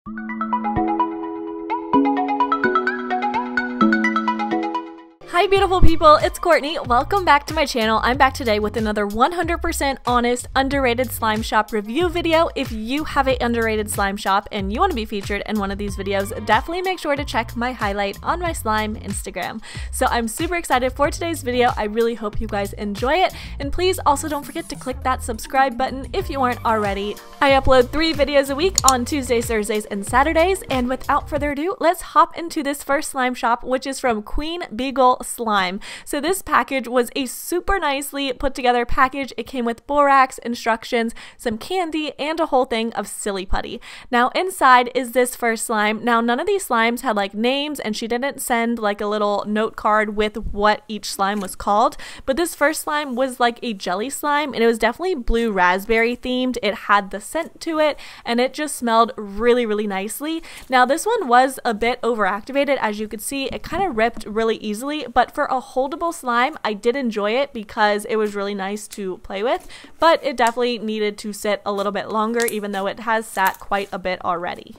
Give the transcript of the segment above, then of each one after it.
Hi beautiful people, it's Courtney. Welcome back to my channel. I'm back today with another 100% honest underrated slime shop review video. If you have an underrated slime shop and you want to be featured in one of these videos, definitely make sure to check my highlight on my slime Instagram. So I'm super excited for today's video. I really hope you guys enjoy it, and please also don't forget to click that subscribe button if you aren't already. I upload 3 videos a week on Tuesdays, Thursdays, and Saturdays, and without further ado, let's hop into this first slime shop, which is from Queen Beagle Slime. So this package was a super nicely put together package. It came with borax, instructions, some candy, and a whole thing of silly putty. Now inside is this first slime. Now none of these slimes had like names, and she didn't send like a little note card with what each slime was called, but this first slime was like a jelly slime, and it was definitely blue raspberry themed. It had the scent to it, and it just smelled really nicely. Now this one was a bit overactivated. As you could see, it kind of ripped really easily, but for a holdable slime, I did enjoy it because it was really nice to play with, but it definitely needed to sit a little bit longer, even though it has sat quite a bit already.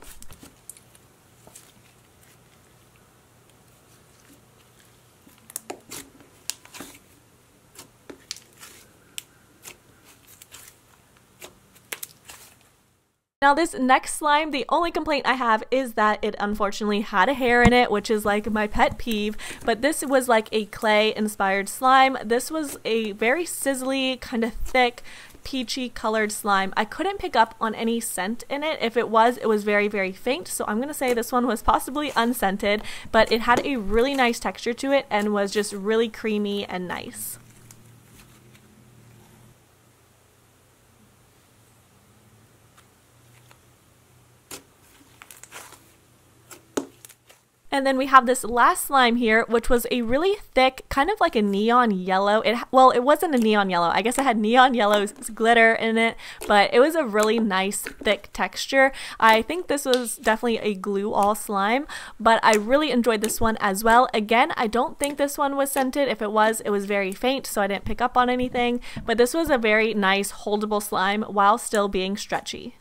Now this next slime, the only complaint I have is that it unfortunately had a hair in it, which is like my pet peeve, but this was like a clay inspired slime. This was a very sizzly, kind of thick, peachy colored slime. I couldn't pick up on any scent in it. If it was very faint, so I'm gonna say this one was possibly unscented, but it had a really nice texture to it and was just really creamy and nice. And then we have this last slime here, which was a really thick, kind of like a neon yellow. Well, it wasn't a neon yellow. I guess it had neon yellow glitter in it, but it was a really nice, thick texture. I think this was definitely a glue-all slime, but I really enjoyed this one as well. Again, I don't think this one was scented. If it was very faint, so I didn't pick up on anything, but this was a very nice, holdable slime while still being stretchy.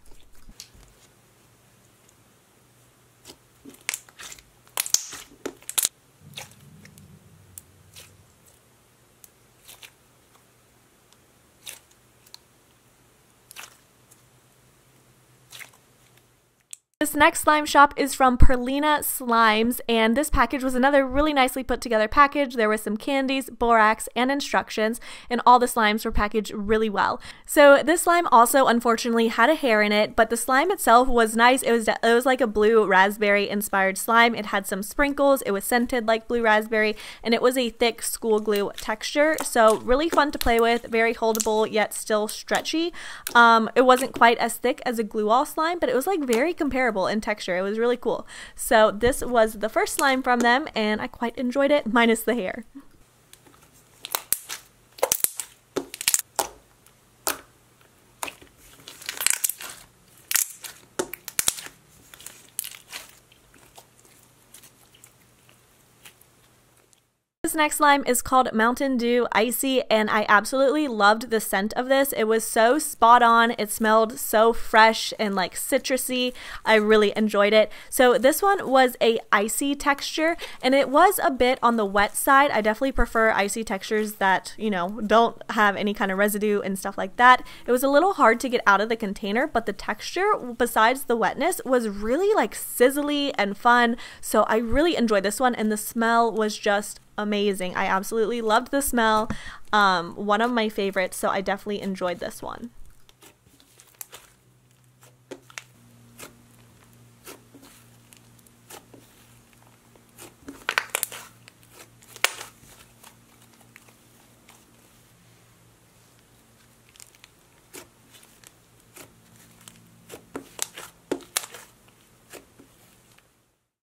This next slime shop is from Perlina Slimes, and this package was another really nicely put together package. There was some candies, borax, and instructions, and all the slimes were packaged really well. So this slime also unfortunately had a hair in it, but the slime itself was nice. It was like a blue raspberry inspired slime. It had some sprinkles, it was scented like blue raspberry, and it was a thick school glue texture. So really fun to play with, very holdable yet still stretchy. It wasn't quite as thick as a glue-all slime, but it was like very comparable in texture. It was really cool. So this was the first slime from them, and I quite enjoyed it, minus the hair. This next slime is called Mountain Dew Icy, and I absolutely loved the scent of this. It was so spot on. It smelled so fresh and like citrusy. I really enjoyed it. So this one was a icy texture, and it was a bit on the wet side. I definitely prefer icy textures that, you know, don't have any kind of residue and stuff like that. It was a little hard to get out of the container, but the texture, besides the wetness, was really like sizzly and fun. So I really enjoyed this one, and the smell was just amazing. I absolutely loved the smell. One of my favorites, so I definitely enjoyed this one.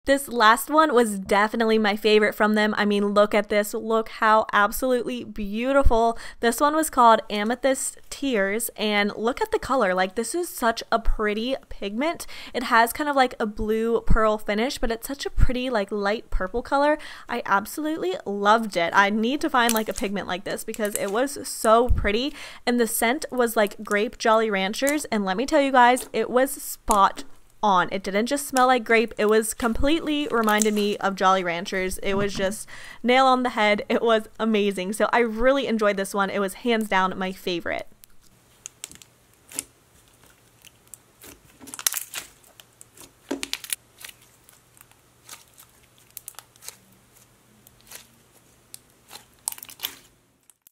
This last one was definitely my favorite from them. I mean, look at this. Look how absolutely beautiful. This one was called Amethyst Tears, and look at the color. Like, this is such a pretty pigment. It has kind of like a blue pearl finish, but it's such a pretty like light purple color. I absolutely loved it. I need to find like a pigment like this because it was so pretty, and the scent was like grape Jolly Ranchers, and let me tell you guys, it was spot on. It didn't just smell like grape. It was completely reminded me of Jolly Ranchers. It was just nail on the head. It was amazing. So I really enjoyed this one. It was hands down my favorite.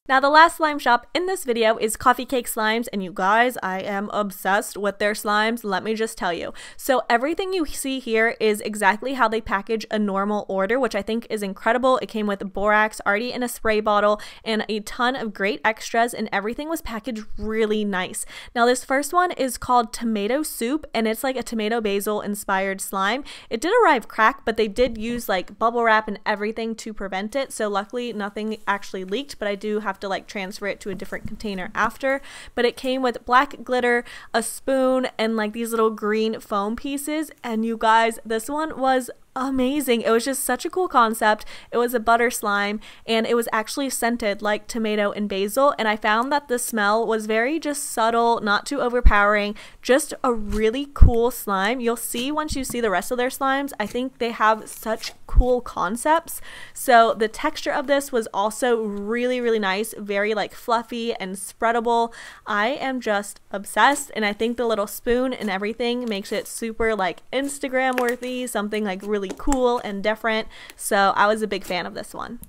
Now the last slime shop in this video is Coffee Cake Slimes, and you guys, I am obsessed with their slimes, let me just tell you. So everything you see here is exactly how they package a normal order, which I think is incredible. It came with borax already in a spray bottle and a ton of great extras, and everything was packaged really nice. Now this first one is called Tomato Soup, and it's like a tomato basil inspired slime. It did arrive cracked, but they did use like bubble wrap and everything to prevent it, so luckily nothing actually leaked, but I do have to like transfer it to a different container after. But it came with black glitter, a spoon, and like these little green foam pieces, and you guys, this one was amazing. It was just such a cool concept. It was a butter slime, and it was actually scented like tomato and basil, and I found that the smell was very just subtle, not too overpowering, just a really cool slime. You'll see once you see the rest of their slimes, I think they have such cool concepts. So the texture of this was also really nice, very like fluffy and spreadable. I am just obsessed, and I think the little spoon and everything makes it super like Instagram worthy, something like really cool and different. So I was a big fan of this one.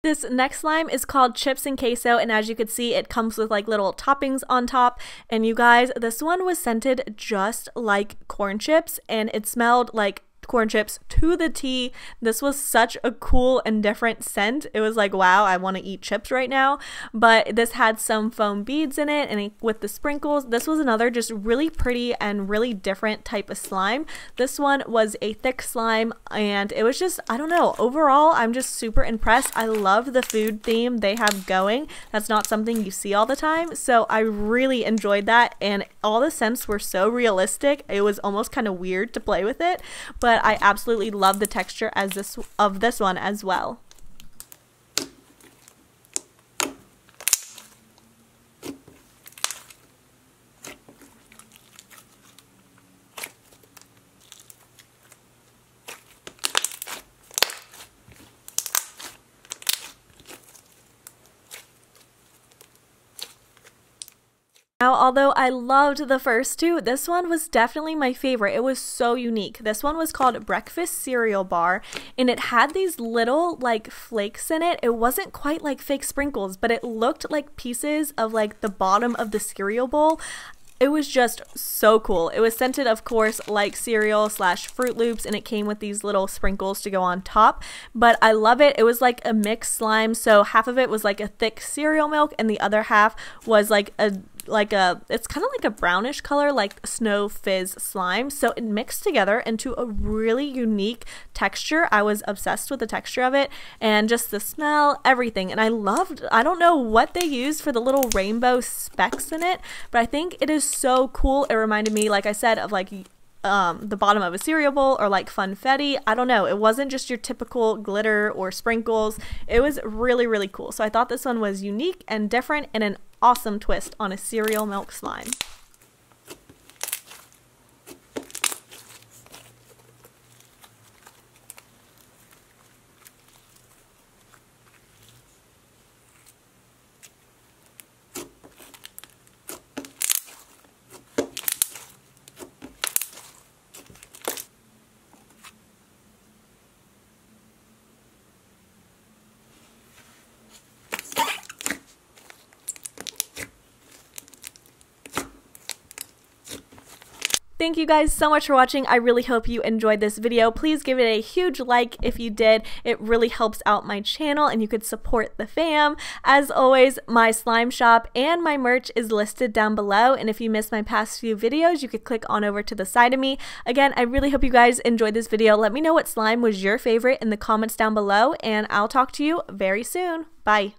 This next slime is called Chips and Queso, and as you can see, it comes with like little toppings on top. And you guys, this one was scented just like corn chips, and it smelled like corn chips to the T. This was such a cool and different scent. It was like, wow, I want to eat chips right now. But this had some foam beads in it, and with the sprinkles, this was another just really pretty and really different type of slime. This one was a thick slime, and it was just, I don't know, overall I'm just super impressed. I love the food theme they have going. That's not something you see all the time, so I really enjoyed that, and all the scents were so realistic. It was almost kind of weird to play with it, but I absolutely love the texture of this one as well. Now, although I loved the first two, this one was definitely my favorite. It was so unique. This one was called Breakfast Cereal Bar, and it had these little like flakes in it. It wasn't quite like fake sprinkles, but it looked like pieces of like the bottom of the cereal bowl. It was just so cool. It was scented, of course, like cereal / Fruit Loops, and it came with these little sprinkles to go on top. But I love it. It was like a mixed slime, so half of it was like a thick cereal milk, and the other half was like it's kind of like a brownish color, like snow fizz slime. So it mixed together into a really unique texture. I was obsessed with the texture of it, and just the smell, everything. And I don't know what they used for the little rainbow specks in it, but I think it is so cool. It reminded me, like I said, of like the bottom of a cereal bowl or like funfetti. I don't know. It wasn't just your typical glitter or sprinkles. It was really cool. So I thought this one was unique and different and an awesome twist on a cereal milk slime. Thank you guys so much for watching. I really hope you enjoyed this video. Please give it a huge like if you did. It really helps out my channel and you could support the fam. As always, my slime shop and my merch is listed down below, and if you missed my past few videos, you could click on over to the side of me. Again, I really hope you guys enjoyed this video. Let me know what slime was your favorite in the comments down below, and I'll talk to you very soon. Bye.